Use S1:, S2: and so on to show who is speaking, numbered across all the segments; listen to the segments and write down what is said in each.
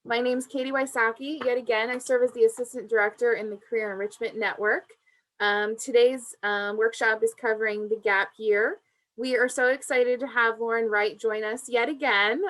S1: My name is Katie Wysocki. Yet again, I serve as the Assistant Director in the Career Enrichment Network. Today's workshop is covering the gap year. We are so excited to have Lauren Wright join us yet again.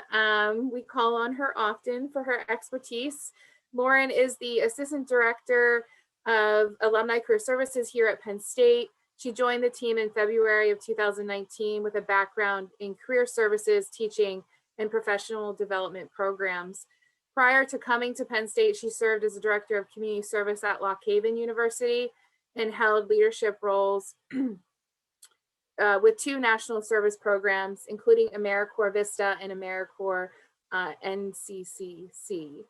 S1: We call on her often for her expertise. Lauren is the Assistant Director of Alumni Career Services here at Penn State. She joined the team in February of 2019 with a background in career services, teaching, and professional development programs. Prior to coming to Penn State, she served as a director of community service at Lock Haven University and held leadership roles with 2 national service programs, including AmeriCorps Vista and AmeriCorps NCCC.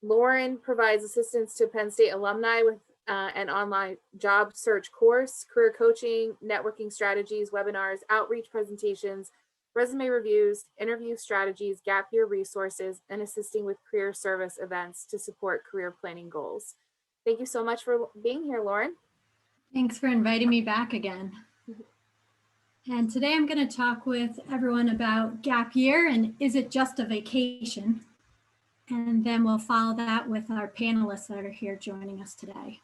S1: Lauren provides assistance to Penn State alumni with an online job search course, career coaching, networking strategies, webinars, outreach presentations, resume reviews, interview strategies, gap year resources, and assisting with career service events to support career planning goals. Thank you so much for being here, Lauren.
S2: Thanks for inviting me back again. And today I'm going to talk with everyone about gap year and is it just a vacation? And then we'll follow that with our panelists that are here joining us today.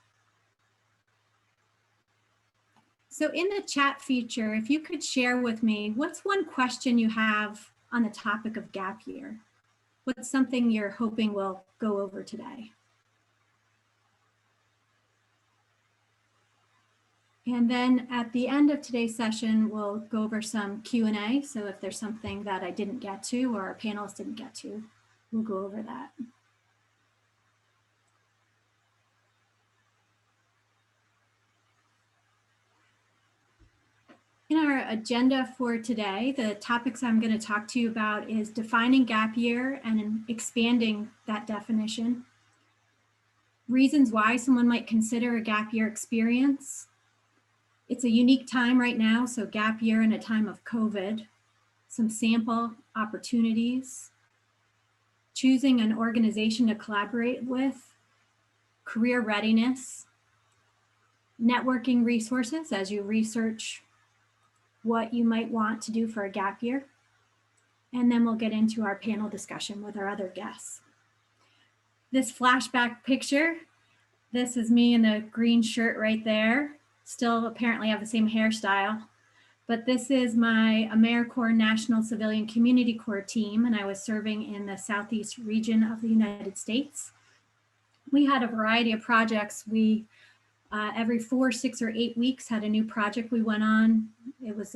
S2: So in the chat feature, if you could share with me, what's one question you have on the topic of gap year? What's something you're hoping we'll go over today? And then at the end of today's session, we'll go over some Q&A. So if there's something that I didn't get to or our panelists didn't get to, we'll go over that. In our agenda for today, the topics I'm going to talk to you about is defining gap year and expanding that definition, reasons why someone might consider a gap year experience. It's a unique time right now, so gap year in a time of COVID, some sample opportunities, choosing an organization to collaborate with, career readiness, networking resources as you research what you might want to do for a gap year. And then we'll get into our panel discussion with our other guests. This flashback picture, this is me in the green shirt right there. Still apparently have the same hairstyle, but this is my AmeriCorps National Civilian Community Corps team, and I was serving in the Southeast region of the United States. We had a variety of projects. We every 4, 6, or 8 weeks had a new project we went on. It was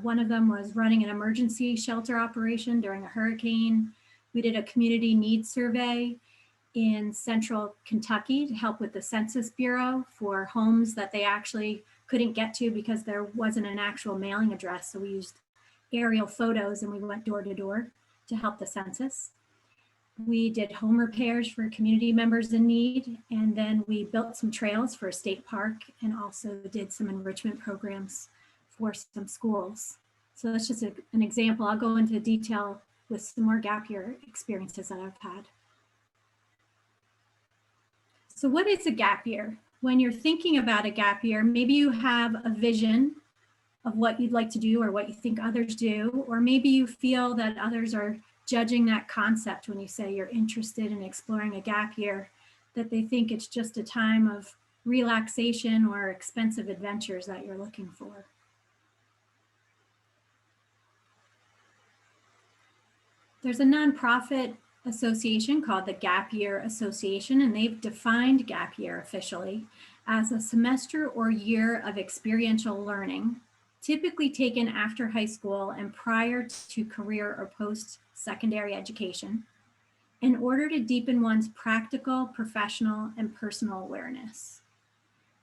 S2: one of them was running an emergency shelter operation during a hurricane. We did a community needs survey in central Kentucky to help with the Census Bureau for homes that they actually couldn't get to because there wasn't an actual mailing address. So we used aerial photos and we went door to door to help the census. We did home repairs for community members in need, and then we built some trails for a state park and also did some enrichment programs for some schools. So that's just an example. I'll go into detail with some more gap year experiences that I've had. So what is a gap year? When you're thinking about a gap year, maybe you have a vision of what you'd like to do or what you think others do, or maybe you feel that others are judging that concept when you say you're interested in exploring a gap year, that they think it's just a time of relaxation or expensive adventures that you're looking for. There's a nonprofit association called the Gap Year Association, and they've defined gap year officially as a semester or year of experiential learning, typically taken after high school and prior to career or post-secondary education, in order to deepen one's practical, professional, and personal awareness.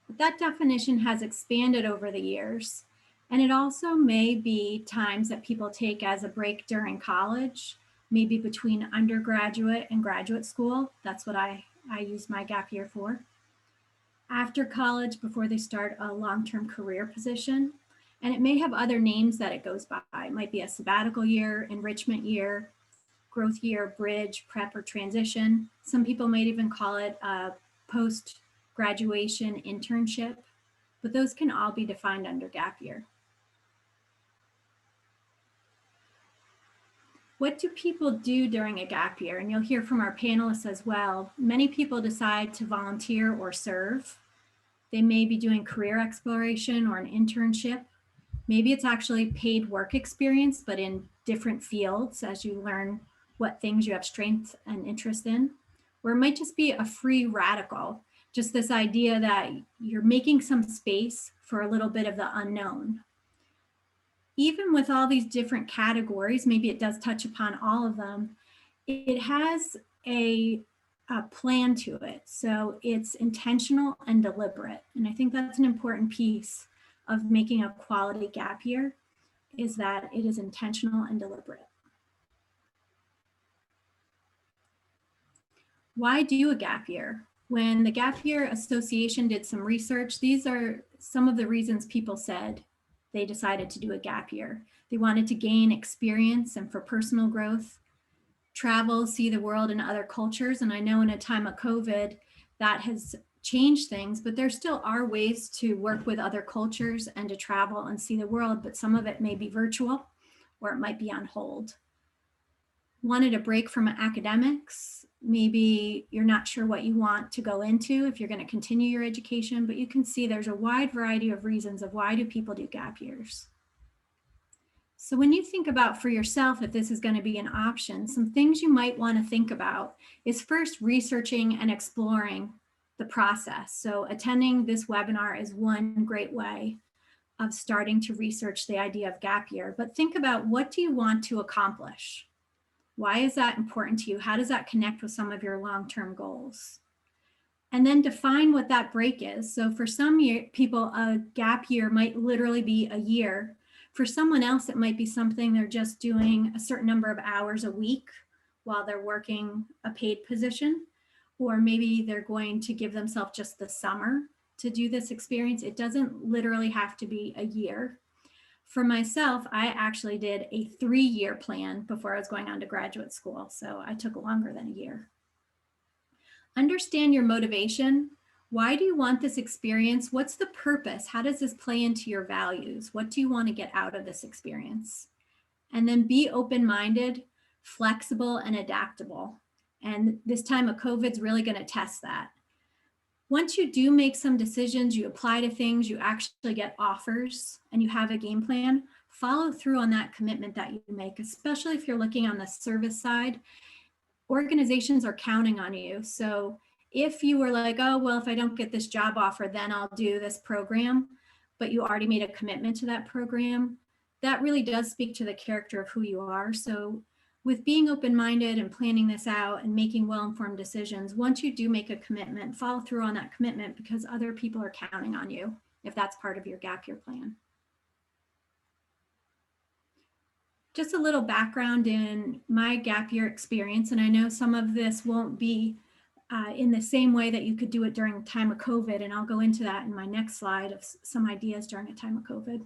S2: But that definition has expanded over the years, and it also may be times that people take as a break during college, maybe between undergraduate and graduate school. That's what I use my gap year for. After college, before they start a long-term career position. And it may have other names that it goes by. It might be a sabbatical year, enrichment year, growth year, bridge, prep, or transition. Some people might even call it a post-graduation internship, but those can all be defined under gap year. What do people do during a gap year? And you'll hear from our panelists as well. Many people decide to volunteer or serve. They may be doing career exploration or an internship. Maybe it's actually paid work experience, but in different fields as you learn what things you have strength and interest in. Or it might just be a free radical, just this idea that you're making some space for a little bit of the unknown. Even with all these different categories, maybe it does touch upon all of them, it has a plan to it. So it's intentional and deliberate. And I think that's an important piece of making a quality gap year, is that it is intentional and deliberate. Why do a gap year? When the Gap Year Association did some research, these are some of the reasons people said they decided to do a gap year. They wanted to gain experience and for personal growth, travel, see the world and other cultures. And I know in a time of COVID, that has changed things, but there still are ways to work with other cultures and to travel and see the world, but some of it may be virtual or it might be on hold. Wanted a break from academics. Maybe you're not sure what you want to go into if you're going to continue your education, but you can see there's a wide variety of reasons of why do people do gap years. So when you think about for yourself if this is going to be an option, some things you might want to think about is first researching and exploring the process. So attending this webinar is one great way of starting to research the idea of gap year. But think about, what do you want to accomplish? Why is that important to you? How does that connect with some of your long-term goals? And then define what that break is. So for some people, a gap year might literally be a year. For someone else, it might be something they're just doing a certain number of hours a week while they're working a paid position, or maybe they're going to give themselves just the summer to do this experience. It doesn't literally have to be a year. For myself, I actually did a 3-year plan before I was going on to graduate school, so I took longer than a year. Understand your motivation. Why do you want this experience? What's the purpose? How does this play into your values? What do you want to get out of this experience? And then be open-minded, flexible, and adaptable. And this time of COVID is really going to test that. Once you do make some decisions, you apply to things, you actually get offers, and you have a game plan, follow through on that commitment that you make, especially if you're looking on the service side. Organizations are counting on you. So if you were like, oh, well, if I don't get this job offer, then I'll do this program, but you already made a commitment to that program, that really does speak to the character of who you are. So with being open-minded and planning this out and making well-informed decisions, once you do make a commitment, follow through on that commitment, because other people are counting on you if that's part of your gap year plan. Just a little background in my gap year experience, and I know some of this won't be in the same way that you could do it during the time of COVID, and I'll go into that in my next slide of some ideas during a time of COVID.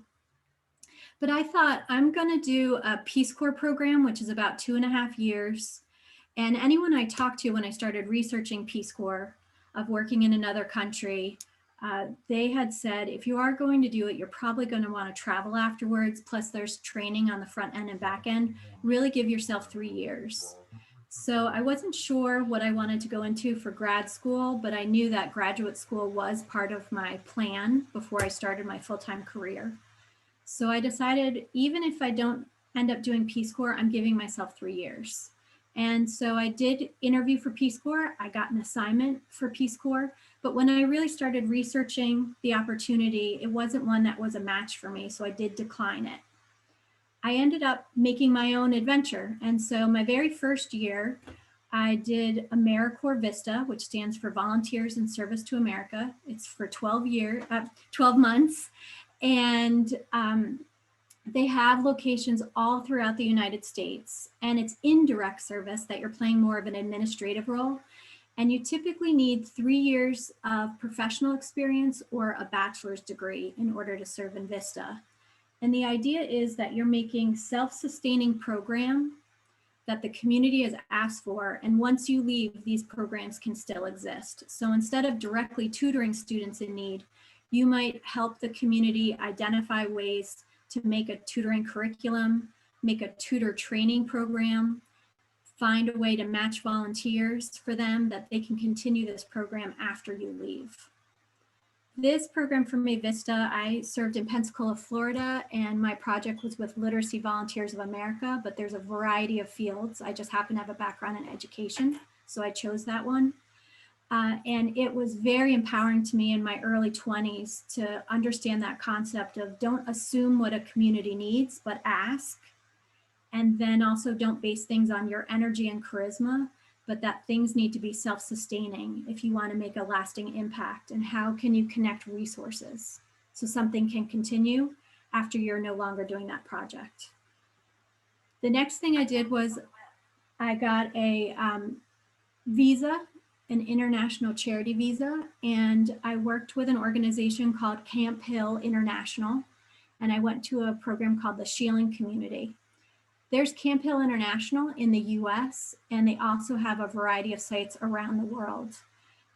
S2: But I thought I'm going to do a Peace Corps program, which is about 2.5 years. And anyone I talked to when I started researching Peace Corps, of working in another country, they had said, if you are going to do it, you're probably going to want to travel afterwards. Plus there's training on the front end and back end. Really give yourself 3 years. So I wasn't sure what I wanted to go into for grad school, but I knew that graduate school was part of my plan before I started my full-time career. So I decided, even if I don't end up doing Peace Corps, I'm giving myself 3 years. And so I did interview for Peace Corps. I got an assignment for Peace Corps. But when I really started researching the opportunity, it wasn't one that was a match for me. So I did decline it. I ended up making my own adventure. And so my very first year, I did AmeriCorps Vista, which stands for Volunteers in Service to America. It's for 12 months. And they have locations all throughout the United States, and it's indirect service that you're playing more of an administrative role. And you typically need 3 years of professional experience or a bachelor's degree in order to serve in Vista. And the idea is that you're making self-sustaining program that the community has asked for. And once you leave, these programs can still exist. So instead of directly tutoring students in need, you might help the community identify ways to make a tutoring curriculum, make a tutor training program, find a way to match volunteers for them that they can continue this program after you leave. This program from May Vista, I served in Pensacola, Florida, and my project was with Literacy Volunteers of America, but there's a variety of fields. I just happen to have a background in education, so I chose that one. And it was very empowering to me in my early 20s to understand that concept of don't assume what a community needs, but ask. And then also don't base things on your energy and charisma, but that things need to be self-sustaining if you want to make a lasting impact. And how can you connect resources so something can continue after you're no longer doing that project? The next thing I did was I got a visa, an international charity visa, and I worked with an organization called Camp Hill International, and I went to a program called the Sheeling Community. There's Camp Hill International in the US, and they also have a variety of sites around the world.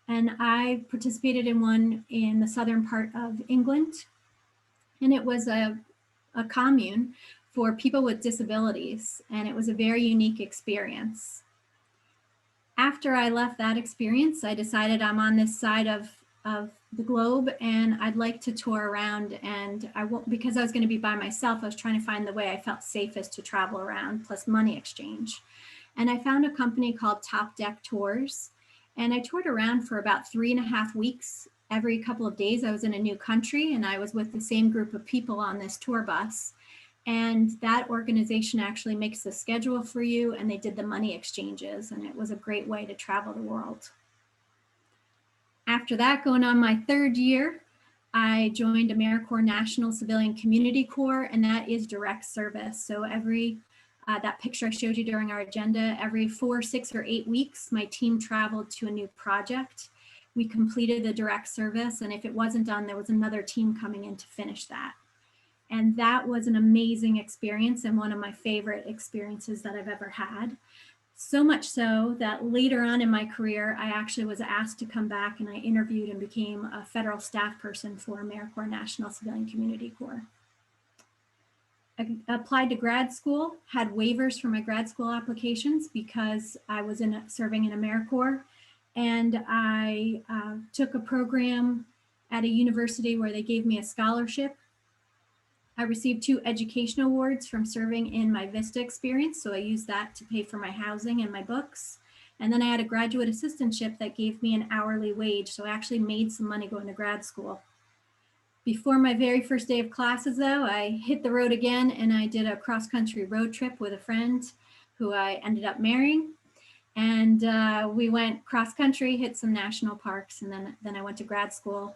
S2: And I participated in one in the southern part of England, and it was a commune for people with disabilities, and it was a very unique experience. After I left that experience, I decided I'm on this side of the globe and I'd like to tour around, and I won't, because I was going to be by myself, I was trying to find the way I felt safest to travel around, plus money exchange. And I found a company called Top Deck Tours, and I toured around for about 3.5 weeks. Every couple of days I was in a new country, and I was with the same group of people on this tour bus. And that organization actually makes the schedule for you, and they did the money exchanges, and it was a great way to travel the world. After that, going on my 3rd year, I joined AmeriCorps National Civilian Community Corps, and that is direct service. So every, that picture I showed you during our agenda, every 4, 6, or 8 weeks, my team traveled to a new project. We completed the direct service, and if it wasn't done, there was another team coming in to finish that. And that was an amazing experience and one of my favorite experiences that I've ever had. So much so that later on in my career, I actually was asked to come back, and I interviewed and became a federal staff person for AmeriCorps National Civilian Community Corps. I applied to grad school, had waivers for my grad school applications because I was serving in AmeriCorps, and I took a program at a university where they gave me a scholarship. I received 2 education awards from serving in my Vista experience, so I used that to pay for my housing and my books. And then I had a graduate assistantship that gave me an hourly wage, so I actually made some money going to grad school. Before my very first day of classes, though, I hit the road again, and I did a cross-country road trip with a friend who I ended up marrying. And we went cross-country, hit some national parks, and then I went to grad school.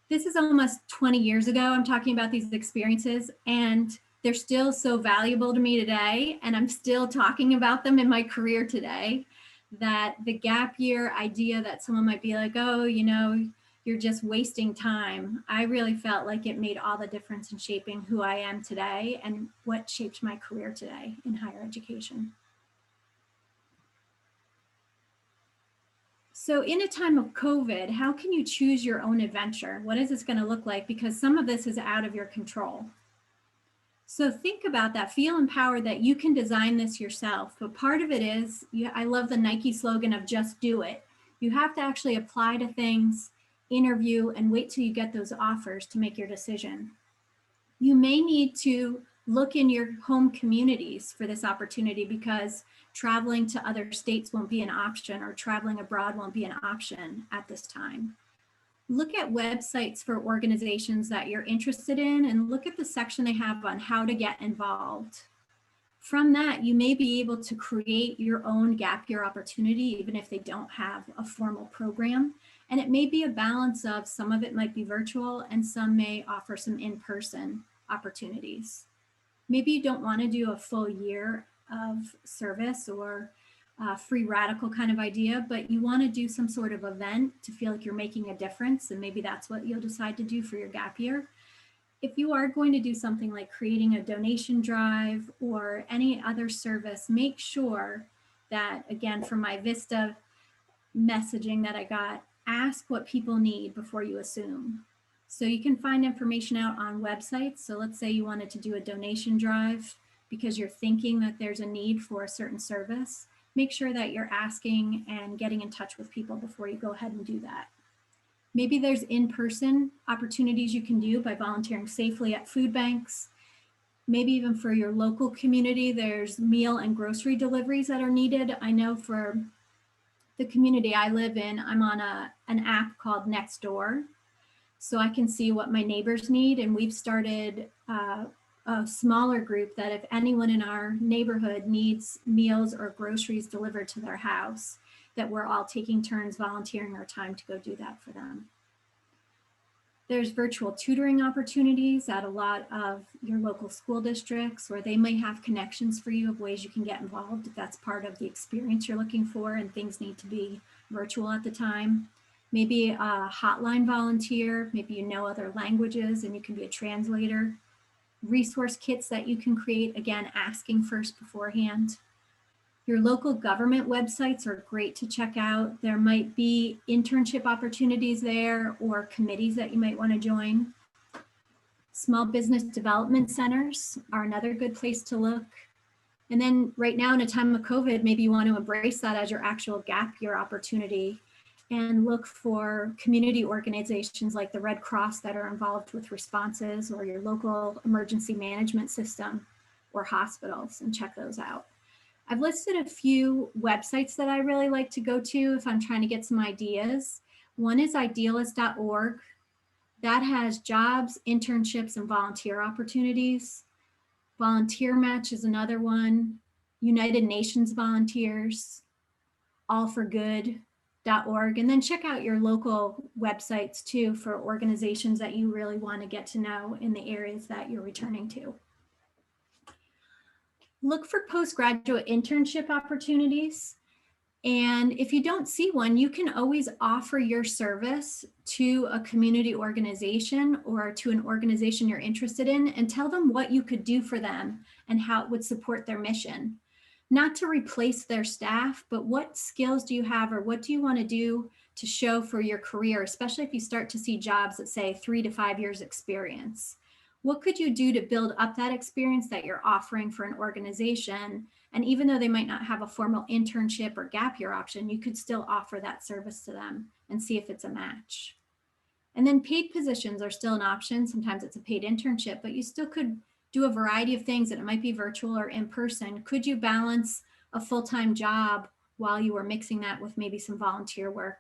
S2: This is almost 20 years ago. I'm talking about these experiences, and they're still so valuable to me today. And I'm still talking about them in my career today, that the gap year idea that someone might be like, oh, you know, you're just wasting time. I really felt like it made all the difference in shaping who I am today and what shaped my career today in higher education. So in a time of COVID, how can you choose your own adventure? What is this going to look like? Because some of this is out of your control. So think about that, feel empowered that you can design this yourself. But part of it is, I love the Nike slogan of just do it. You have to actually apply to things, interview, and wait till you get those offers to make your decision. You may need to look in your home communities for this opportunity because traveling to other states won't be an option, or traveling abroad won't be an option at this time. Look at websites for organizations that you're interested in and look at the section they have on how to get involved. From that, you may be able to create your own gap year opportunity, even if they don't have a formal program. And it may be a balance of some of it might be virtual and some may offer some in-person opportunities. Maybe you don't want to do a full year of service or a free radical kind of idea, but you want to do some sort of event to feel like you're making a difference, and maybe that's what you'll decide to do for your gap year. If you are going to do something like creating a donation drive or any other service, make sure that, again, from my Vista messaging that I got, ask what people need before you assume. So you can find information out on websites. So let's say you wanted to do a donation drive. because you're thinking that there's a need for a certain service, make sure that you're asking and getting in touch with people before you go ahead and do that. Maybe there's in-person opportunities you can do by volunteering safely at food banks. Maybe even for your local community, there's meal and grocery deliveries that are needed. I know for the community I live in, I'm on an app called Nextdoor, so I can see what my neighbors need. And we've started a smaller group that if anyone in our neighborhood needs meals or groceries delivered to their house, that we're all taking turns volunteering our time to go do that for them. There's virtual tutoring opportunities at a lot of your local school districts, where they may have connections for you of ways you can get involved if that's part of the experience you're looking for and things need to be virtual at the time. Maybe a hotline volunteer, maybe you know other languages and you can be a translator. Resource kits that you can create, again, asking first beforehand. Your local government websites are great to check out. There might be internship opportunities there or committees that you might want to join. Small business development centers are another good place to look. And then right now in a time of COVID, maybe you want to embrace that as your actual gap year opportunity and look for community organizations like the Red Cross that are involved with responses, or your local emergency management system or hospitals, and check those out. I've listed a few websites that I really like to go to if I'm trying to get some ideas. One is idealist.org. That has jobs, internships, and volunteer opportunities. Volunteer Match is another one. United Nations Volunteers, allforgood.org. And then check out your local websites too for organizations that you really want to get to know in the areas that you're returning to. Look for postgraduate internship opportunities. And if you don't see one, you can always offer your service to a community organization or to an organization you're interested in and tell them what you could do for them and how it would support their mission. Not to replace their staff, but what skills do you have or what do you want to do to show for your career, especially if you start to see jobs that say 3 to 5 years experience. What could you do to build up that experience that you're offering for an organization? And even though they might not have a formal internship or gap year option, you could still offer that service to them and see if it's a match. And then paid positions are still an option. Sometimes it's a paid internship, but you still could do a variety of things, and it might be virtual or in person. Could you balance a full-time job while you were mixing that with maybe some volunteer work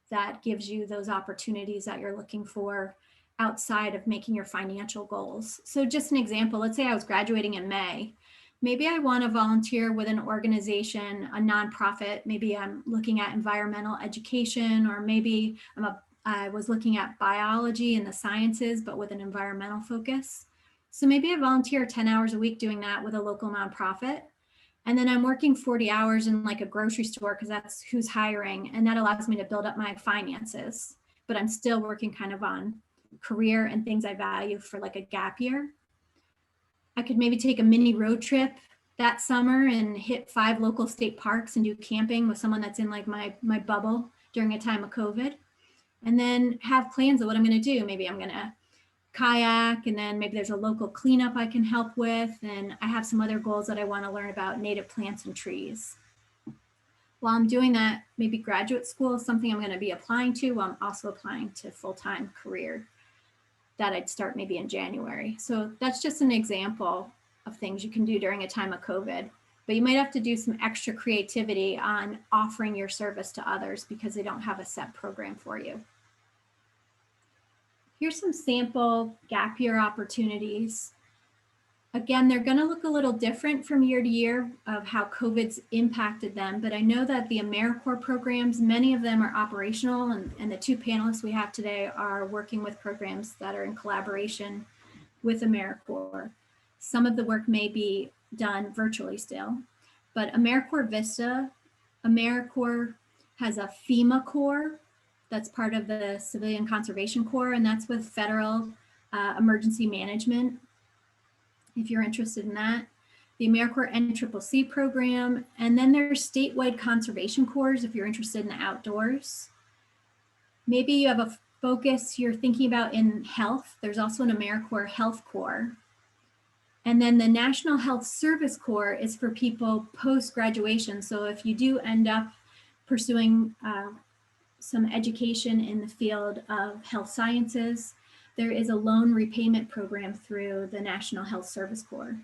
S2: that gives you those opportunities that you're looking for outside of making your financial goals? So just an example, let's say I was graduating in May. Maybe I want to volunteer with an organization, a nonprofit. Maybe I'm looking at environmental education, or maybe I was looking at biology and the sciences, but with an environmental focus. So maybe I volunteer 10 hours a week doing that with a local nonprofit. And then I'm working 40 hours in like a grocery store because that's who's hiring. And that allows me to build up my finances, but I'm still working kind of on career and things I value for like a gap year. I could maybe take a mini road trip that summer and hit 5 local state parks and do camping with someone that's in like my bubble during a time of COVID. And then have plans of what I'm going to do. Maybe I'm going to kayak, and then maybe there's a local cleanup I can help with. And I have some other goals that I want to learn about native plants and trees. While I'm doing that, maybe graduate school is something I'm going to be applying to while I'm also applying to full-time career that I'd start maybe in January. So that's just an example of things you can do during a time of COVID, but you might have to do some extra creativity on offering your service to others because they don't have a set program for you. Here's some sample gap year opportunities. Again, they're going to look a little different from year to year of how COVID's impacted them, but I know that the AmeriCorps programs, many of them are operational, and the 2 panelists we have today are working with programs that are in collaboration with AmeriCorps. Some of the work may be done virtually still, but AmeriCorps Vista, AmeriCorps has a FEMA Corps that's part of the Civilian Conservation Corps, and that's with federal emergency management, if you're interested in that. The AmeriCorps NCCC program, and then there's statewide conservation corps if you're interested in the outdoors. Maybe you have a focus you're thinking about in health. There's also an AmeriCorps Health Corps. And then the National Health Service Corps is for people post-graduation. So if you do end up pursuing some education in the field of health sciences, there is a loan repayment program through the National Health Service Corps.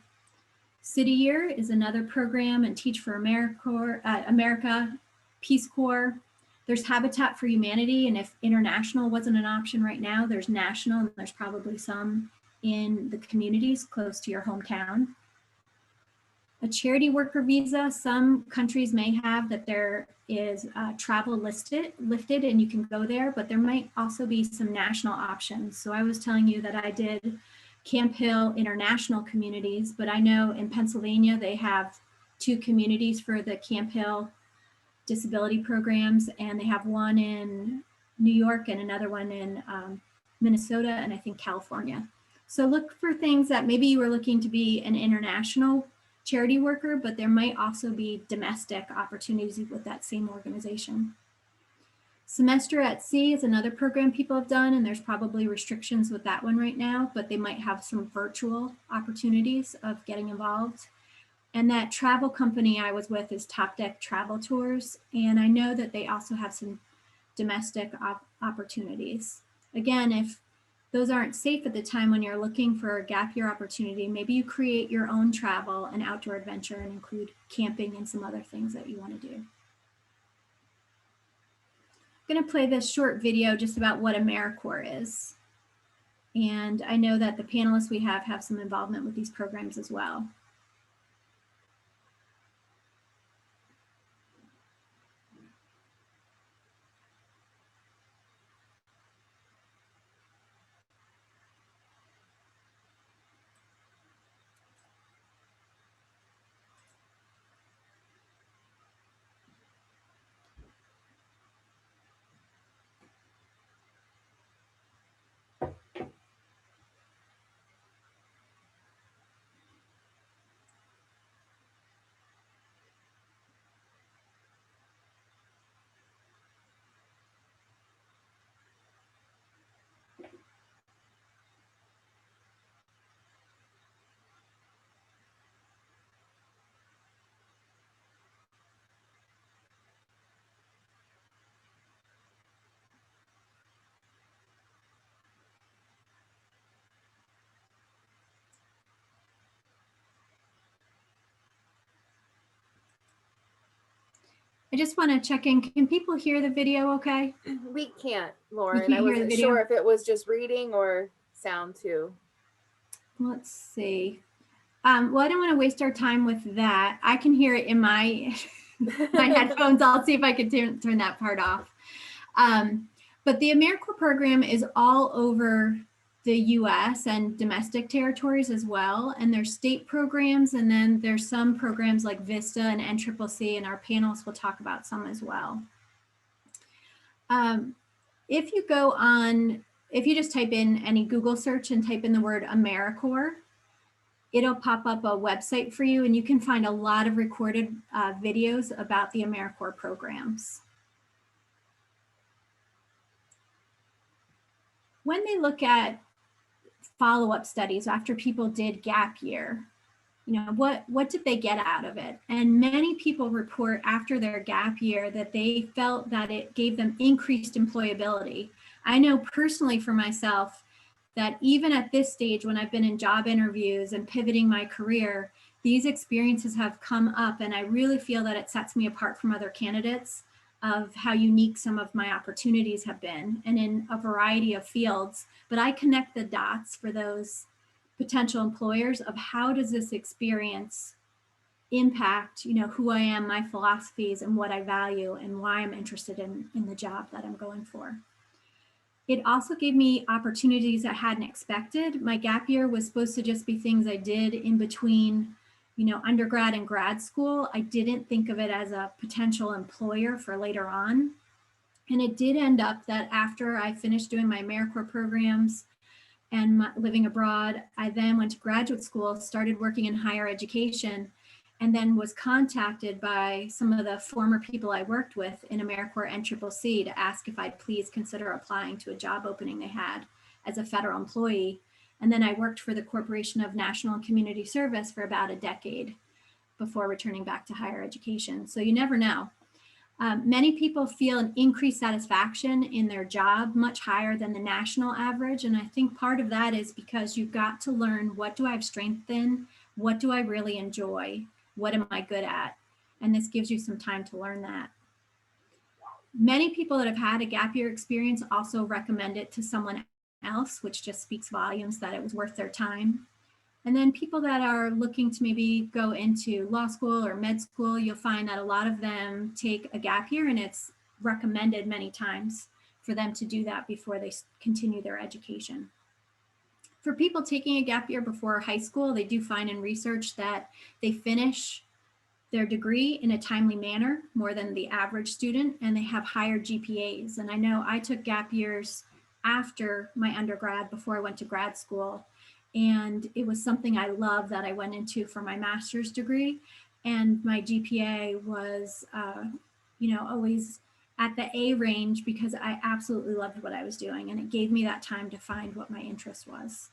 S2: City Year is another program, and Teach for America, Peace Corps. There's Habitat for Humanity, and if international wasn't an option right now, there's national, and there's probably some in the communities close to your hometown. A charity worker visa, some countries may have that there is travel lifted and you can go there, but there might also be some national options. So I was telling you that I did Camp Hill International Communities, but I know in Pennsylvania they have 2 communities for the Camp Hill disability programs, and they have one in New York and another one in Minnesota and I think California. So look for things that maybe you were looking to be an international charity worker, but there might also be domestic opportunities with that same organization. Semester at Sea is another program people have done, and there's probably restrictions with that one right now, but they might have some virtual opportunities of getting involved. And that travel company I was with is Top Deck Travel Tours, and I know that they also have some domestic opportunities. Again, if those aren't safe at the time when you're looking for a gap year opportunity, maybe you create your own travel and outdoor adventure and include camping and some other things that you want to do. I'm going to play this short video just about what AmeriCorps is. And I know that the panelists we have some involvement with these programs as well. I just want to check in. Can people hear the video okay?
S1: We can't, Lauren. I wasn't sure if it was just reading or sound too.
S2: Let's see. Well, I don't want to waste our time with that. I can hear it in my, my headphones. I'll see if I can turn that part off. But the AmeriCorps program is all over the US and domestic territories as well. And there's state programs, and then there's some programs like VISTA and NCCC, and our panelists will talk about some as well. If you go on, if you just type in any Google search and type in the word AmeriCorps, it'll pop up a website for you, and you can find a lot of recorded videos about the AmeriCorps programs. When they look at follow-up studies after people did gap year, you know, what did they get out of it? And many people report after their gap year that they felt that it gave them increased employability. I know personally for myself that even at this stage, when I've been in job interviews and pivoting my career, these experiences have come up, and I really feel that it sets me apart from other candidates of how unique some of my opportunities have been, and in a variety of fields. But I connect the dots for those potential employers of how does this experience impact, you know, who I am, my philosophies, and what I value, and why I'm interested in the job that I'm going for. It also gave me opportunities I hadn't expected. My gap year was supposed to just be things I did in between, you know, undergrad and grad school. I didn't think of it as a potential employer for later on. And it did end up that after I finished doing my AmeriCorps programs and living abroad, I then went to graduate school, started working in higher education, and then was contacted by some of the former people I worked with in AmeriCorps NCCC to ask if I'd please consider applying to a job opening they had as a federal employee. And then I worked for the Corporation of National and Community Service for about a decade before returning back to higher education. So you never know. Many people feel an increased satisfaction in their job, much higher than the national average. And I think part of that is because you've got to learn, what do I have strength in? What do I really enjoy? What am I good at? And this gives you some time to learn that. Many people that have had a gap year experience also recommend it to someone else, which just speaks volumes that it was worth their time. And then people that are looking to maybe go into law school or med school, you'll find that a lot of them take a gap year, and it's recommended many times for them to do that before they continue their education. For people taking a gap year before high school, they do find in research that they finish their degree in a timely manner more than the average student, and they have higher GPAs. And I know I took gap years after my undergrad before I went to grad school. And it was something I loved that I went into for my master's degree. And my GPA was, always at the A range because I absolutely loved what I was doing. And it gave me that time to find what my interest was.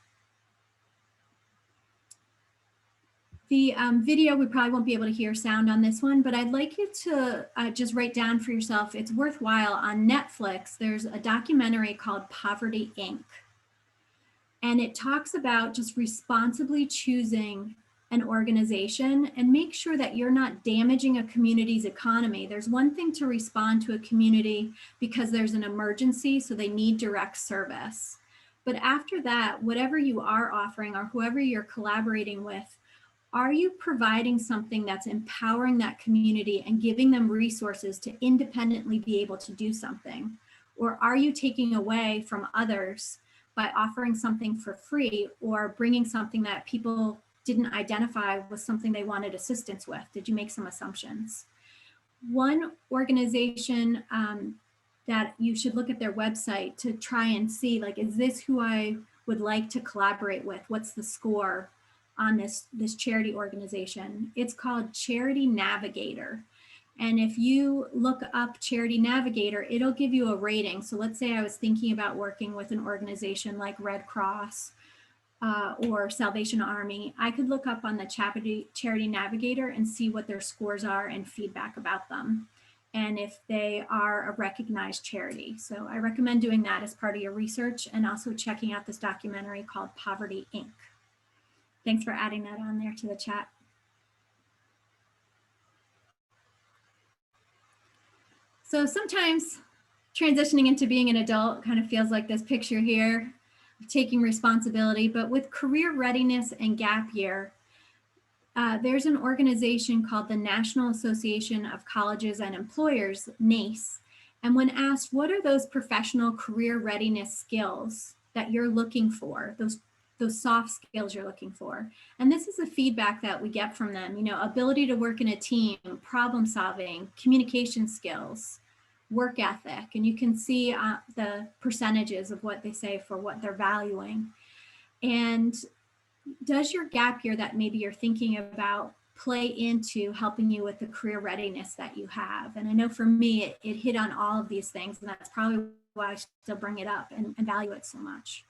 S2: The video, we probably won't be able to hear sound on this one, but I'd like you to just write down for yourself. It's worthwhile. On Netflix, there's a documentary called Poverty Inc. And it talks about just responsibly choosing an organization and make sure that you're not damaging a community's economy. There's one thing to respond to a community because there's an emergency, so they need direct service. But after that, whatever you are offering or whoever you're collaborating with, are you providing something that's empowering that community and giving them resources to independently be able to do something? Or are you taking away from others by offering something for free or bringing something that people didn't identify was something they wanted assistance with? Did you make some assumptions? One organization that you should look at their website to try and see, like, is this who I would like to collaborate with? What's the score on this charity organization? It's called Charity Navigator. And if you look up Charity Navigator, it'll give you a rating. So let's say I was thinking about working with an organization like Red Cross or Salvation Army. I could look up on the Charity Navigator and see what their scores are and feedback about them, and if they are a recognized charity. So I recommend doing that as part of your research, and also checking out this documentary called Poverty Inc. Thanks for adding that on there to the chat. So sometimes transitioning into being an adult kind of feels like this picture here, taking responsibility, but with career readiness and gap year, there's an organization called the National Association of Colleges and Employers, NACE. And when asked, what are those professional career readiness skills that you're looking for, those soft skills you're looking for? And this is the feedback that we get from them, ability to work in a team, problem solving, communication skills, work ethic. And you can see the percentages of what they say for what they're valuing. And does your gap year that maybe you're thinking about play into helping you with the career readiness that you have? And I know for me, it hit on all of these things, and that's probably why I still bring it up and value it so much.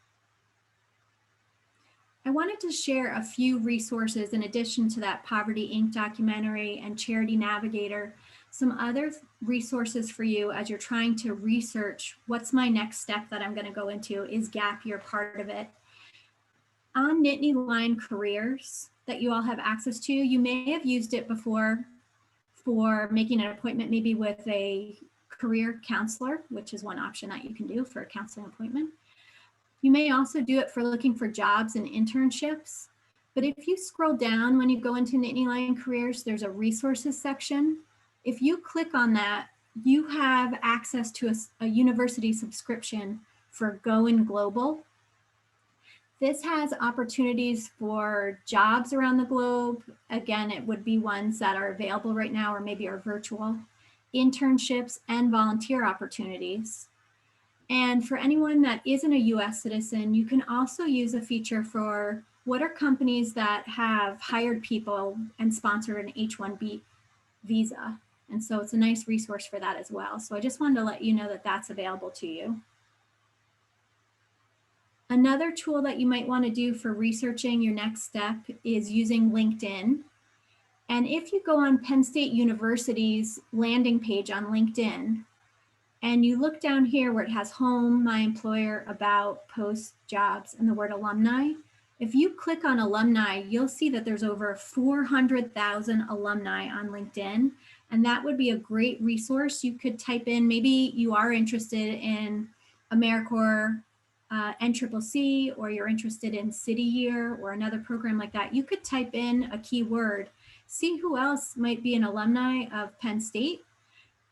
S2: I wanted to share a few resources in addition to that Poverty Inc. documentary and Charity Navigator, some other resources for you as you're trying to research what's my next step that I'm going to go into. Is gap year part of it? On Nittany Line Careers that you all have access to, you may have used it before for making an appointment maybe with a career counselor, which is one option that you can do for a counseling appointment. You may also do it for looking for jobs and internships. But if you scroll down when you go into Nittany Line Careers, there's a resources section. If you click on that, you have access to a university subscription for Going Global. This has opportunities for jobs around the globe. Again, it would be ones that are available right now or maybe are virtual, internships and volunteer opportunities. And for anyone that isn't a US citizen, you can also use a feature for what are companies that have hired people and sponsored an H-1B visa. And so it's a nice resource for that as well. So I just wanted to let you know that that's available to you. Another tool that you might want to do for researching your next step is using LinkedIn. And if you go on Penn State University's landing page on LinkedIn, and you look down here where it has home, my employer, about, post, jobs, and the word alumni, if you click on alumni, you'll see that there's over 400,000 alumni on LinkedIn. And that would be a great resource. You could type in, maybe you are interested in AmeriCorps, NCCC, or you're interested in City Year or another program like that. You could type in a keyword, see who else might be an alumni of Penn State,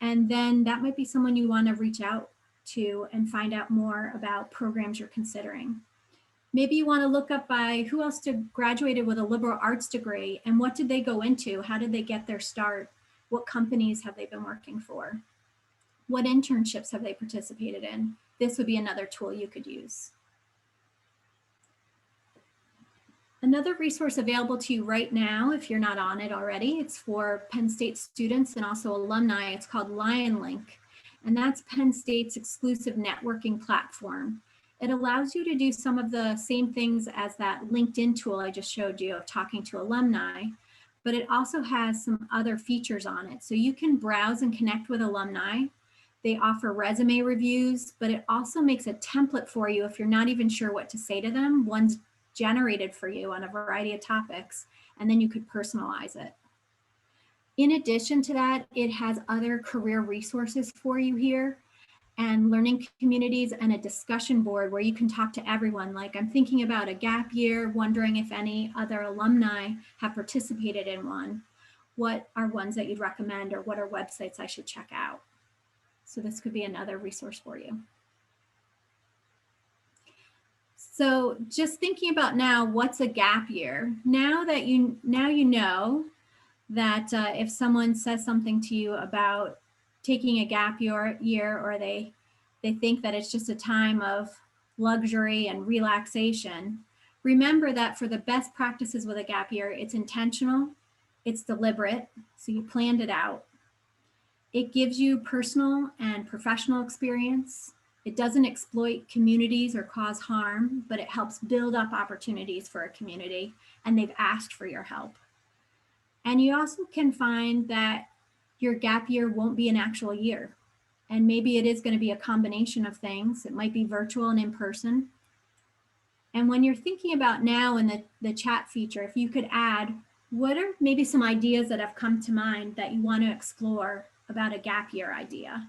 S2: and then that might be someone you want to reach out to and find out more about programs you're considering. Maybe you want to look up by who else graduated with a liberal arts degree and what did they go into? How did they get their start? What companies have they been working for? What internships have they participated in? This would be another tool you could use. Another resource available to you right now, if you're not on it already, it's for Penn State students and also alumni. It's called LionLink, and that's Penn State's exclusive networking platform. It allows you to do some of the same things as that LinkedIn tool I just showed you of talking to alumni, but it also has some other features on it. So you can browse and connect with alumni. They offer resume reviews, but it also makes a template for you if you're not even sure what to say to them. One's generated for you on a variety of topics, and then you could personalize it. In addition to that, it has other career resources for you here and learning communities and a discussion board where you can talk to everyone. Like, I'm thinking about a gap year, wondering if any other alumni have participated in one. What are ones that you'd recommend, or what are websites I should check out? So this could be another resource for you. So just thinking about now, what's a gap year? Now you know that if someone says something to you about taking a gap year, or they think that it's just a time of luxury and relaxation, remember that for the best practices with a gap year, it's intentional, it's deliberate, so you planned it out. It gives you personal and professional experience. It doesn't exploit communities or cause harm, but it helps build up opportunities for a community, and they've asked for your help. And you also can find that your gap year won't be an actual year. And maybe it is going to be a combination of things. It might be virtual and in person. And when you're thinking about now in the chat feature, if you could add, what are maybe some ideas that have come to mind that you want to explore about a gap year idea?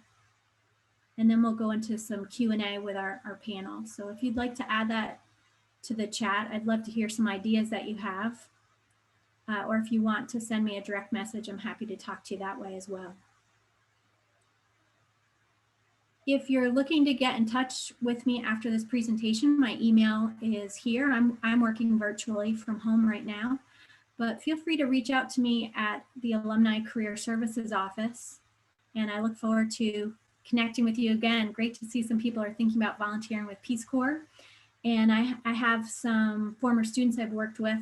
S2: And then we'll go into some Q&A with our panel. So if you'd like to add that to the chat, I'd love to hear some ideas that you have. Or if you want to send me a direct message, I'm happy to talk to you that way as well. If you're looking to get in touch with me after this presentation, my email is here. I'm working virtually from home right now, but feel free to reach out to me at the Alumni Career Services Office. And I look forward to connecting with you again. Great to see some people are thinking about volunteering with Peace Corps. And I have some former students I've worked with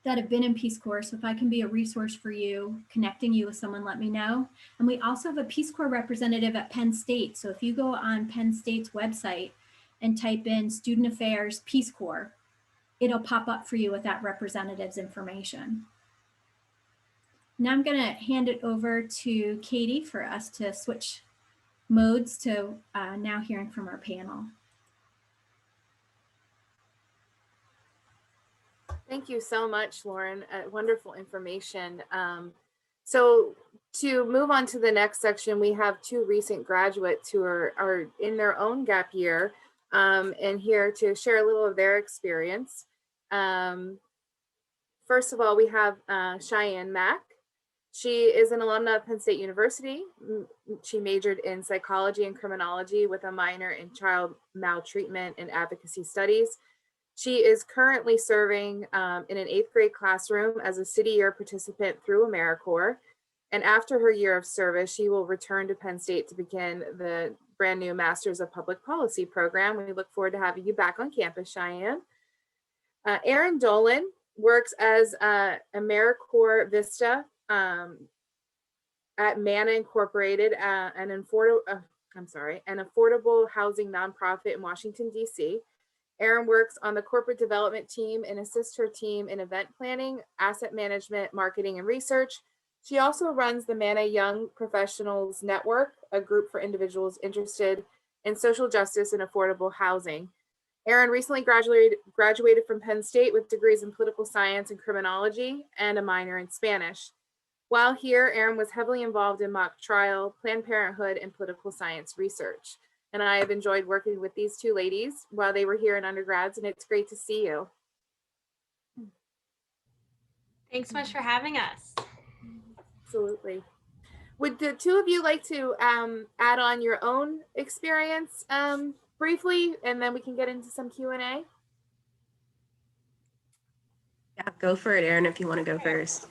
S2: that have been in Peace Corps. So if I can be a resource for you, connecting you with someone, let me know. And we also have a Peace Corps representative at Penn State. So if you go on Penn State's website and type in Student Affairs Peace Corps, it'll pop up for you with that representative's information. Now I'm going to hand it over to Katie for us to switch modes to now hearing from our panel.
S1: Thank you so much, Lauren. Wonderful information. So to move on to the next section, we have two recent graduates who are in their own gap year and here to share a little of their experience. First of all, we have Cheyenne Mack. She is an alumna of Penn State University. She majored in psychology and criminology with a minor in child maltreatment and advocacy studies. She is currently serving in an 8th grade classroom as a City Year participant through AmeriCorps. And after her year of service, she will return to Penn State to begin the brand new Masters of Public Policy program. We look forward to having you back on campus, Cheyenne. Erin Dolan works as AmeriCorps Vista at Manna Incorporated, an affordable housing nonprofit in Washington, D.C. Erin works on the corporate development team and assists her team in event planning, asset management, marketing, and research. She also runs the Mana Young Professionals Network, a group for individuals interested in social justice and affordable housing. Erin recently graduated from Penn State with degrees in political science and criminology and a minor in Spanish. While here, Erin was heavily involved in mock trial, Planned Parenthood, and political science research. And I have enjoyed working with these two ladies while they were here in undergrads, and it's great to see you.
S3: Thanks so much for having us.
S1: Absolutely. Would the two of you like to add on your own experience briefly, and then we can get into some Q&A?
S4: Yeah, go for it, Erin, if you want to go first.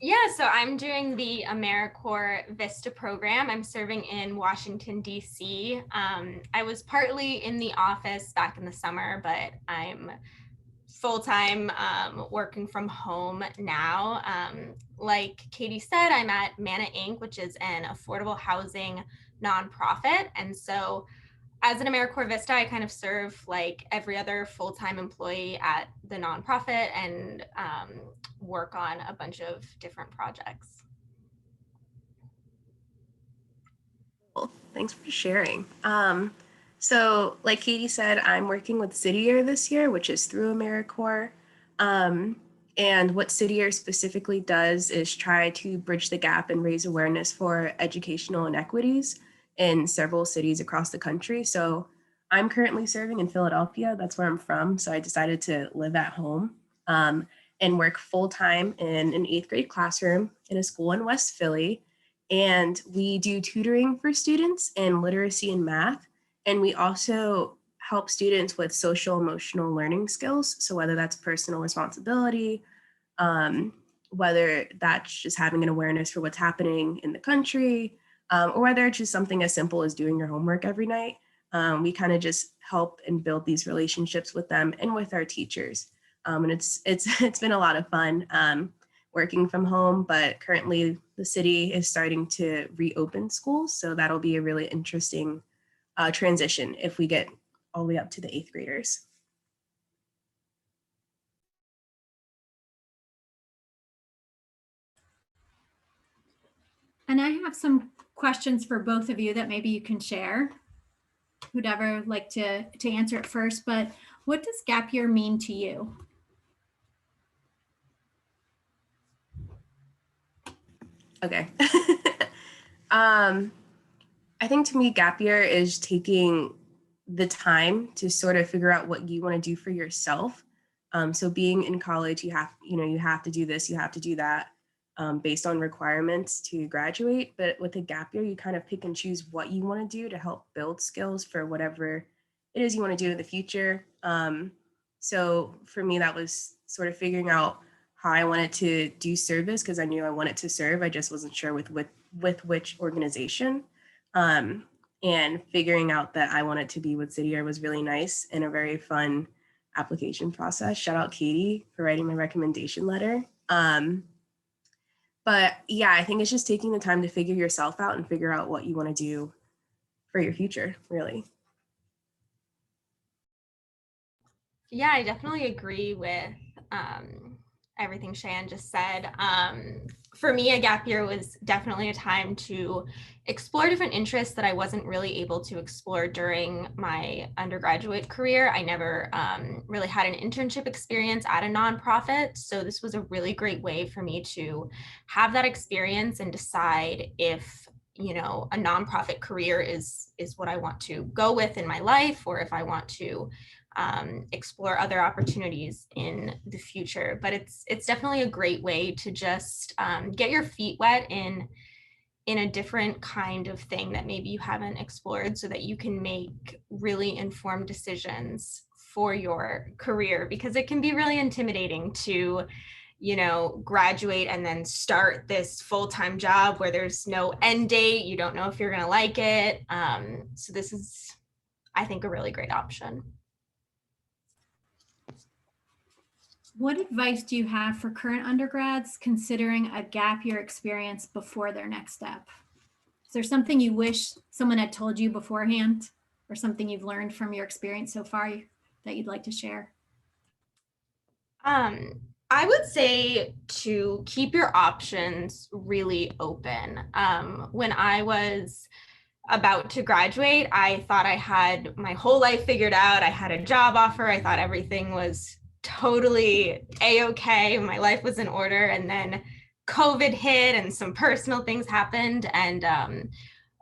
S3: Yeah, so I'm doing the AmeriCorps Vista program. I'm serving in Washington, D.C. I was partly in the office back in the summer, but I'm full-time working from home now. Like Katie said, I'm at Mana Inc., which is an affordable housing nonprofit. And so as an AmeriCorps Vista, I kind of serve like every other full-time employee at the nonprofit and work on a bunch of different projects.
S4: Cool. Thanks for sharing. So like Katie said, I'm working with City Year this year, which is through AmeriCorps. And what City Year specifically does is try to bridge the gap and raise awareness for educational inequities in several cities across the country. So I'm currently serving in Philadelphia. That's where I'm from. So I decided to live at home and work full-time in an 8th grade classroom in a school in West Philly. And we do tutoring for students in literacy and math. And we also help students with social emotional learning skills. So whether that's personal responsibility, whether that's just having an awareness for what's happening in the country, or whether it's just something as simple as doing your homework every night. We kind of just help and build these relationships with them and with our teachers. And it's been a lot of fun working from home, but currently the city is starting to reopen schools. So that'll be a really interesting transition if we get all the way up to the 8th graders.
S2: And I have some questions for both of you that maybe you can share. Who'd ever like to answer it first, but what does gap year mean to you?
S4: Okay. I think to me, gap year is taking the time to sort of figure out what you want to do for yourself. So being in college, you have to do this, you have to do that based on requirements to graduate. But with a gap year, you kind of pick and choose what you want to do to help build skills for whatever it is you want to do in the future. So for me, that was sort of figuring out how I wanted to do service because I knew I wanted to serve. I just wasn't sure with which organization. And figuring out that I wanted to be with City Year was really nice and a very fun application process. Shout out Katie for writing my recommendation letter. But yeah, I think it's just taking the time to figure yourself out and figure out what you want to do for your future, really.
S3: Yeah, I definitely agree with everything Cheyenne just said. For me, a gap year was definitely a time to explore different interests that I wasn't really able to explore during my undergraduate career. I never really had an internship experience at a nonprofit. So this was a really great way for me to have that experience and decide if, you know, a nonprofit career is what I want to go with in my life, or if I want to explore other opportunities in the future. But it's definitely a great way to just get your feet wet in a different kind of thing that maybe you haven't explored, so that you can make really informed decisions for your career, because it can be really intimidating to, you know, graduate and then start this full-time job where there's no end date. You don't know if you're going to like it. So this is, I think, a really great option.
S2: What advice do you have for current undergrads considering a gap year experience before their next step? Is there something you wish someone had told you beforehand, or something you've learned from your experience so far that you'd like to share?
S3: I would say to keep your options really open. When I was about to graduate, I thought I had my whole life figured out. I had a job offer. I thought everything was totally a-okay. My life was in order. And then COVID hit and some personal things happened. And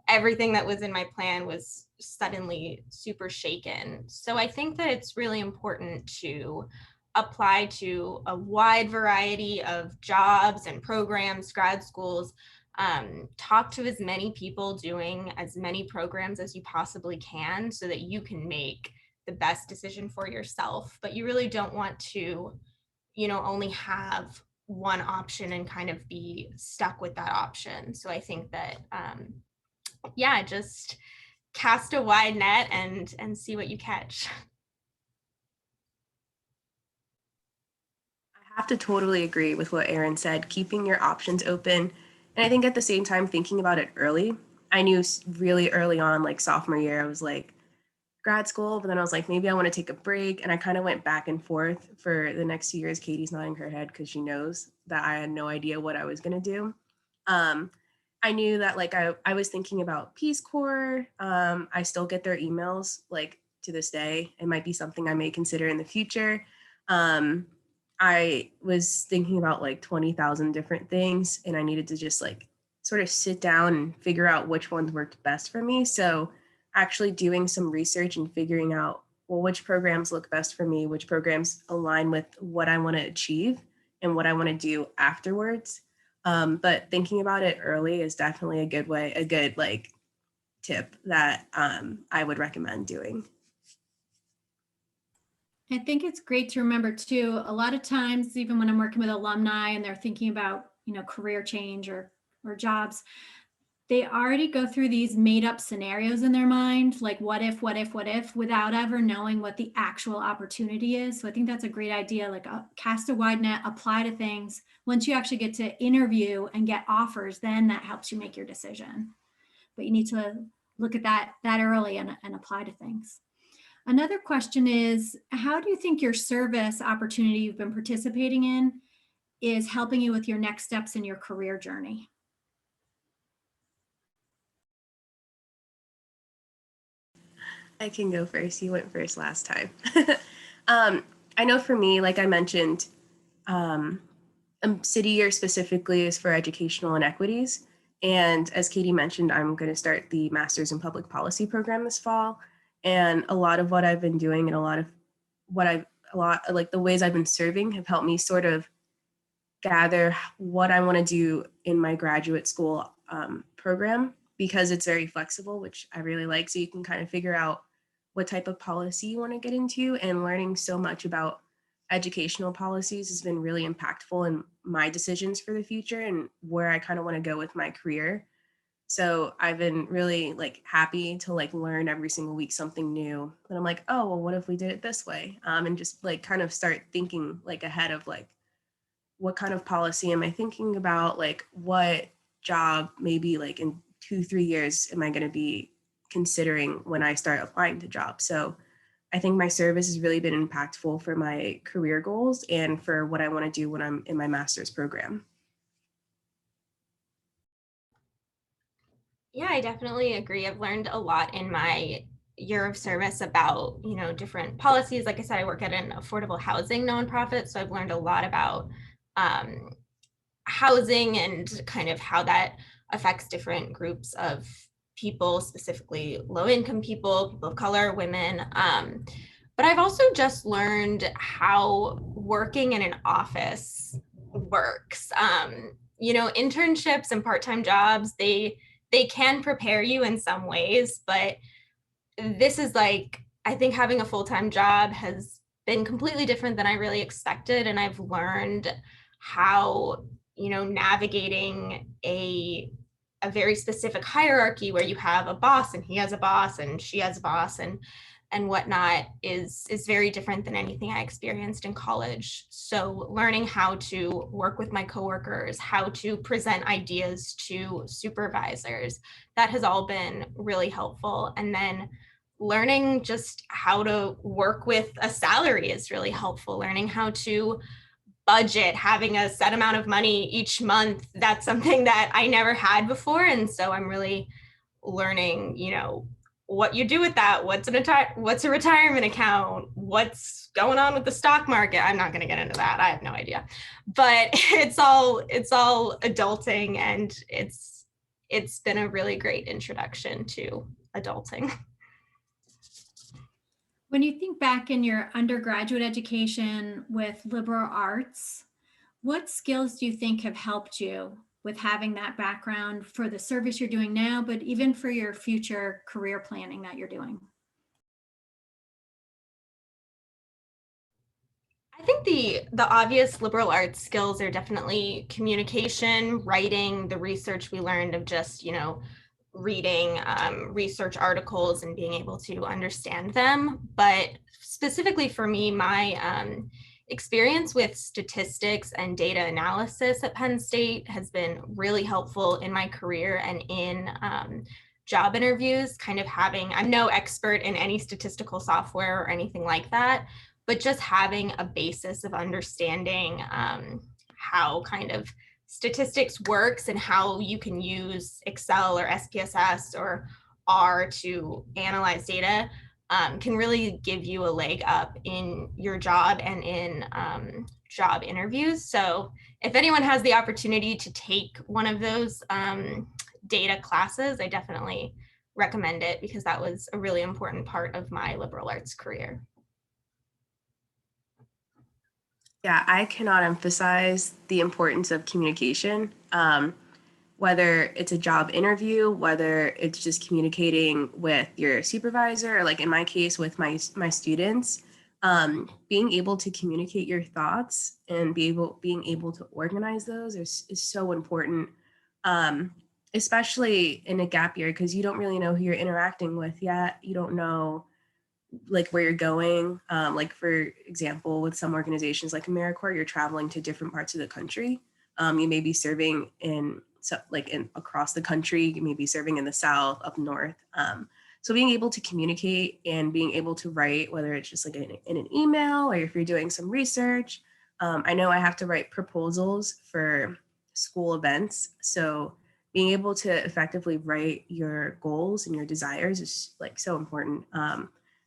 S3: everything that was in my plan was suddenly super shaken. So I think that it's really important to apply to a wide variety of jobs and programs, grad schools, talk to as many people doing as many programs as you possibly can so that you can make the best decision for yourself. But you really don't want to, only have one option and kind of be stuck with that option. So I think that, just cast a wide net and see what you catch.
S4: I have to totally agree with what Erin said, keeping your options open. And I think at the same time, thinking about it early. I knew really early on, like sophomore year, I was like, grad school, but then I was like, maybe I want to take a break. And I kind of went back and forth for the next 2 years. Katie's nodding her head because she knows that I had no idea what I was going to do. I knew that like I was thinking about Peace Corps. I still get their emails like to this day. It might be something I may consider in the future. I was thinking about like 20,000 different things, and I needed to just like sort of sit down and figure out which ones worked best for me. So actually doing some research and figuring out, well, which programs look best for me, which programs align with what I want to achieve and what I want to do afterwards. But thinking about it early is definitely a good like tip that I would recommend doing.
S2: I think it's great to remember too, a lot of times, even when I'm working with alumni and they're thinking about, career change or jobs, they already go through these made up scenarios in their mind, like what if, without ever knowing what the actual opportunity is. So I think that's a great idea, like cast a wide net, apply to things. Once you actually get to interview and get offers, then that helps you make your decision. But you need to look at that early and apply to things. Another question is, how do you think your service opportunity you've been participating in is helping you with your next steps in your career journey?
S4: I can go first. You went first last time. I know for me, like I mentioned, city year specifically is for educational inequities. And as Katie mentioned, I'm going to start the Master's in Public Policy program this fall. And a lot of what I've been doing and the ways I've been serving have helped me sort of gather what I want to do in my graduate school program, because it's very flexible, which I really like. So you can kind of figure out what type of policy you want to get into, and learning so much about educational policies has been really impactful in my decisions for the future and where I kind of want to go with my career. So I've been really like happy to like learn every single week something new. And I'm like, oh, well, what if we did it this way? And just like kind of start thinking like ahead of like, what kind of policy am I thinking about? Like what job maybe like in 2-3 years am I going to be considering when I start applying to jobs? So I think my service has really been impactful for my career goals and for what I want to do when I'm in my master's program.
S3: Yeah, I definitely agree. I've learned a lot in my year of service about, different policies. Like I said, I work at an affordable housing nonprofit. So I've learned a lot about housing and kind of how that affects different groups of people, specifically low income people of color, women. But I've also just learned how working in an office works. Internships and part-time jobs, they can prepare you in some ways, but this is like, I think having a full-time job has been completely different than I really expected. And I've learned how, navigating a very specific hierarchy where you have a boss and he has a boss and she has a boss and whatnot is very different than anything I experienced in college. So learning how to work with my coworkers, how to present ideas to supervisors, that has all been really helpful. And then learning just how to work with a salary is really helpful. Learning how to budget, having a set amount of money each month, that's something that I never had before. And so I'm really learning, what you do with that, what's a retirement account, what's going on with the stock market. I'm not going to get into that. I have no idea. But it's all adulting, and it's been a really great introduction to adulting.
S2: When you think back in your undergraduate education with liberal arts, what skills do you think have helped you with having that background for the service you're doing now, but even for your future career planning that you're doing?
S3: I think the obvious liberal arts skills are definitely communication, writing, the research we learned of just, reading research articles and being able to understand them. But specifically for me, my experience with statistics and data analysis at Penn State has been really helpful in my career and in job interviews, I'm no expert in any statistical software or anything like that, but just having a basis of understanding how kind of statistics works and how you can use Excel or SPSS or R to analyze data can really give you a leg up in your job and in job interviews. So if anyone has the opportunity to take one of those data classes, I definitely recommend it, because that was a really important part of my liberal arts career.
S4: Yeah, I cannot emphasize the importance of communication, whether it's a job interview, whether it's just communicating with your supervisor, or like in my case with my students, being able to communicate your thoughts and being able to organize those is so important, especially in a gap year, because you don't really know who you're interacting with yet. You don't know like where you're going. Like for example, with some organizations like AmeriCorps, you're traveling to different parts of the country. You may be serving in across the country. You may be serving in the South, up north. So being able to communicate and being able to write, whether it's just like in an email or if you're doing some research. I know I have to write proposals for school events. So being able to effectively write your goals and your desires is like so important.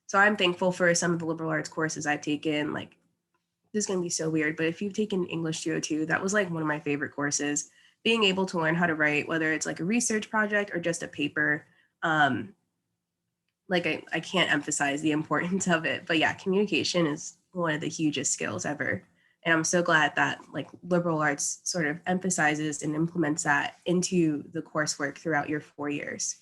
S4: So I'm thankful for some of the liberal arts courses I've taken. Like, this is going to be so weird, but if you've taken English 202, that was like one of my favorite courses. Being able to learn how to write, whether it's like a research project or just a paper, I can't emphasize the importance of it. But yeah, communication is one of the hugest skills ever. And I'm so glad that like liberal arts sort of emphasizes and implements that into the coursework throughout your 4 years.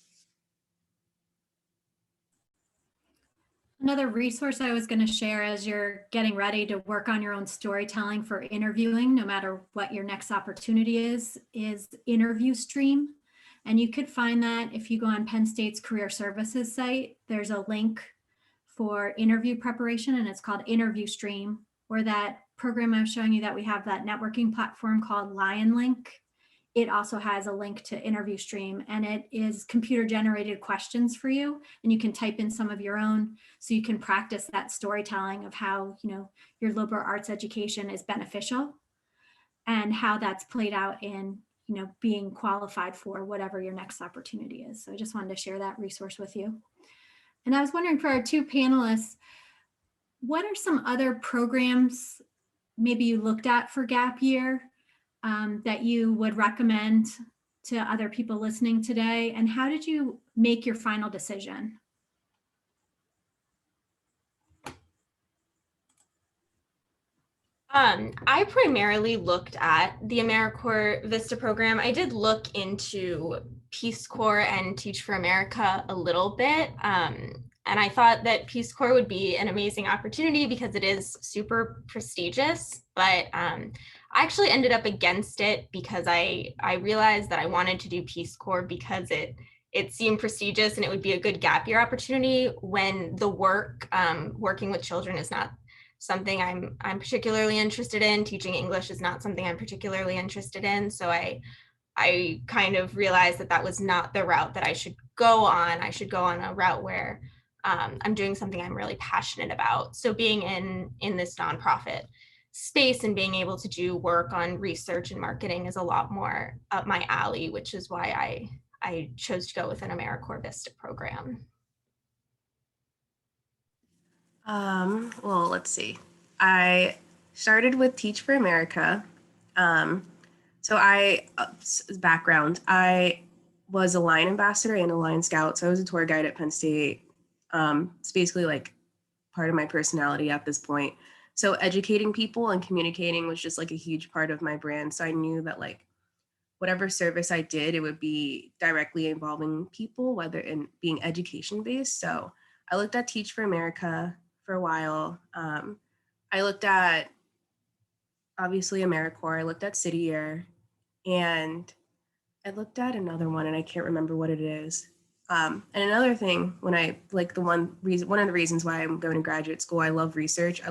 S2: Another resource I was going to share as you're getting ready to work on your own storytelling for interviewing, no matter what your next opportunity is Interview Stream. And you could find that if you go on Penn State's Career Services site. There's a link for interview preparation, and it's called Interview Stream. Or that program I was showing you that we have, that networking platform called LionLink. It also has a link to Interview Stream, and it is computer generated questions for you, and you can type in some of your own, so you can practice that storytelling of how your liberal arts education is beneficial and how that's played out in being qualified for whatever your next opportunity is. So I just wanted to share that resource with you. And I was wondering, for our two panelists, what are some other programs maybe you looked at for gap year that you would recommend to other people listening today? And how did you make your final decision?
S3: I primarily looked at the AmeriCorps Vista program. I did look into Peace Corps and Teach for America a little bit. And I thought that Peace Corps would be an amazing opportunity because it is super prestigious, but I actually ended up against it because I realized that I wanted to do Peace Corps because it seemed prestigious and it would be a good gap year opportunity when the work, working with children, is not something I'm particularly interested in. Teaching English is not something I'm particularly interested in. So I kind of realized that was not the route that I should go on. I should go on a route where I'm doing something I'm really passionate about. So being in this nonprofit space and being able to do work on research and marketing is a lot more up my alley, which is why I chose to go with an AmeriCorps Vista program.
S4: Well, let's see. I started with Teach for America. Background, I was a Lion ambassador and a Lion Scout. So I was a tour guide at Penn State. It's basically like part of my personality at this point. So educating people and communicating was just like a huge part of my brand. So I knew that like whatever service I did, it would be directly involving people, whether in being education based. So I looked at Teach for America for a while. I looked at obviously AmeriCorps. I looked at City Year, and I looked at another one, and I can't remember what it is. And another thing, one of the reasons why I'm going to graduate school, I love research.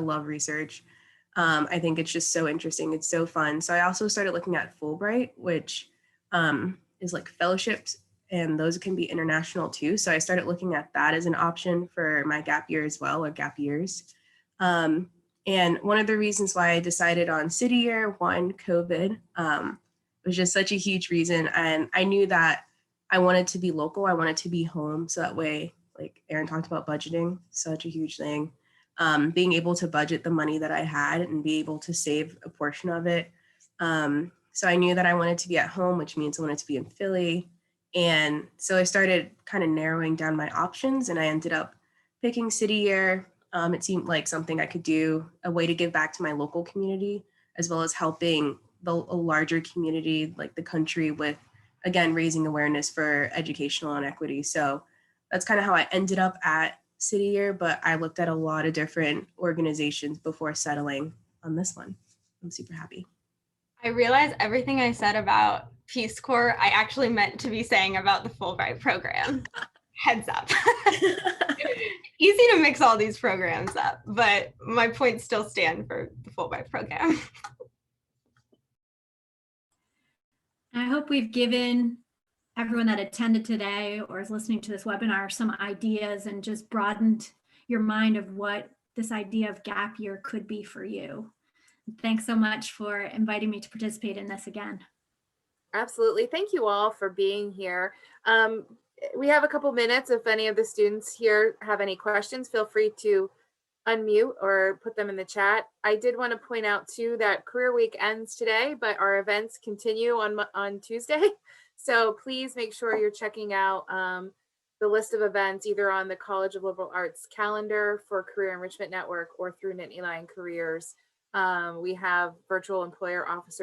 S4: I think it's just so interesting. It's so fun. So I also started looking at Fulbright, which is like fellowships, and those can be international too. So I started looking at that as an option for my gap year as well, or gap years. And one of the reasons why I decided on City Year, one, COVID, was just such a huge reason. And I knew that I wanted to be local. I wanted to be home. So that way, like Erin talked about budgeting, such a huge thing. Being able to budget the money that I had and be able to save a portion of it. So I knew that I wanted to be at home, which means I wanted to be in Philly. And so I started kind of narrowing down my options, and I ended up picking City Year. It seemed like something I could do, a way to give back to my local community, as well as helping a larger community like the country with, again, raising awareness for educational inequity. So that's kind of how I ended up at City Year, but I looked at a lot of different organizations before settling on this one. I'm super happy.
S3: I realize everything I said about Peace Corps, I actually meant to be saying about the Fulbright program. Heads up. Easy to mix all these programs up, but my points still stand for the Fulbright program.
S2: I hope we've given everyone that attended today or is listening to this webinar some ideas and just broadened your mind of what this idea of gap year could be for you. Thanks so much for inviting me to participate in this again.
S1: Absolutely. Thank you all for being here. We have a couple minutes. If any of the students here have any questions, feel free to unmute or put them in the chat. I did want to point out too that Career Week ends today, but our events continue on Tuesday. So please make sure you're checking out the list of events either on the College of Liberal Arts calendar for Career Enrichment Network or through Nittany Careers. We have virtual employer office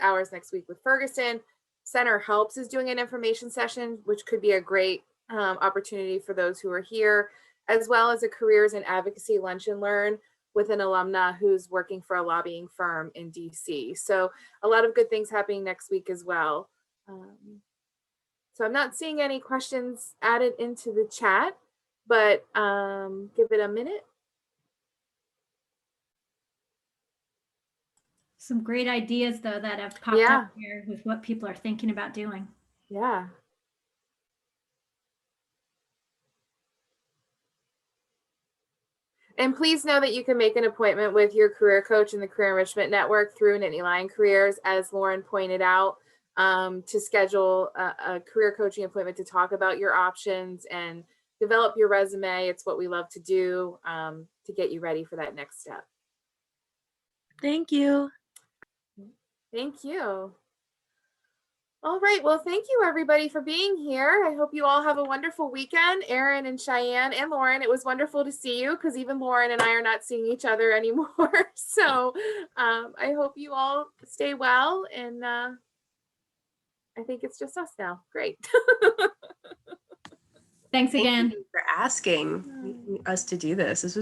S1: hours next week with Ferguson. Center Helps is doing an information session, which could be a great opportunity for those who are here, as well as a careers and advocacy lunch and learn with an alumna who's working for a lobbying firm in DC. So a lot of good things happening next week as well. So I'm not seeing any questions added into the chat, but give it a minute.
S2: Some great ideas though that have popped up here with what people are thinking about doing.
S1: Yeah. And please know that you can make an appointment with your career coach in the Career Enrichment Network through Nittany Careers, as Lauren pointed out, to schedule a career coaching appointment to talk about your options and develop your resume. It's what we love to do to get you ready for that next step.
S5: Thank you.
S1: Thank you. All right. Well, thank you everybody for being here. I hope you all have a wonderful weekend. Erin and Cheyenne and Lauren, it was wonderful to see you because even Lauren and I are not seeing each other anymore. So I hope you all stay well. And I think it's just us now. Great.
S2: Thanks again.
S4: Thank you for asking us to do this. This was